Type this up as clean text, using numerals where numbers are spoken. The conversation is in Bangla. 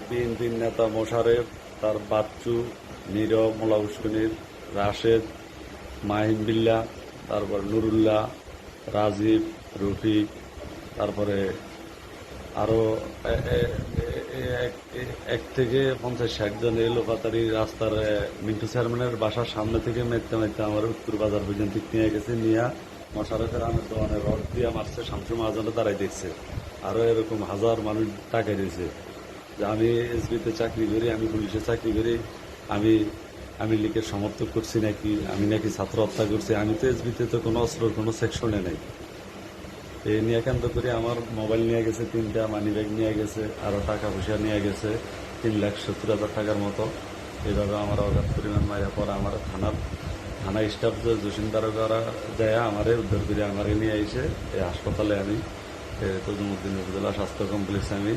বিএনপির নেতা মোশারেফ, তার বাচ্চু, নীরব, মোলা উস্কুনির, রাশেদ, মাহিম বিল্লাহ, তারপর নুরুল্লাহ, রাজীব, রফিক, তারপরে আরো এক থেকে 50-60 জন এলো পাতারি রাস্তার মিন্টু চেয়ারম্যানের বাসার সামনে থেকে মেরতে মেরতে আমার উত্তর বাজার পর্যন্ত নিয়ে গেছে, নিয়ে মশারফের আমের দোকানে রড দিয়ে মারছে, শামসু মহাজনে দাঁড়াই দেখছে। আরো এরকম হাজার মানুষ টাকা দিয়েছে যে আমি এসবিতে চাকরি করি, আমি পুলিশে চাকরি করি, আমি আমি লীগের সমর্থক করছি নাকি, আমি নাকি ছাত্র হত্যা করছি। আমি তো এসবিতে তো কোনো অস্ত্রের কোনো সেকশনে নাই। এই নিয়ে কেন্দ্র করে আমার মোবাইল নিয়ে গেছে 3টা, মানি ব্যাগ নিয়ে গেছে, আরো টাকা পয়সা নিয়ে গেছে 3,70,000 টাকার মতো। এইভাবে আমার অগাধ পরিমাণ মাইরা পর আমার থানা স্টাফ যে জসিমদাররা যায় আমারে উদ্ধার করে আমারে নিয়ে এসে এই হাসপাতালে আমি তজুমুদ্দিন উপজেলা স্বাস্থ্য কমপ্লেক্সে আমি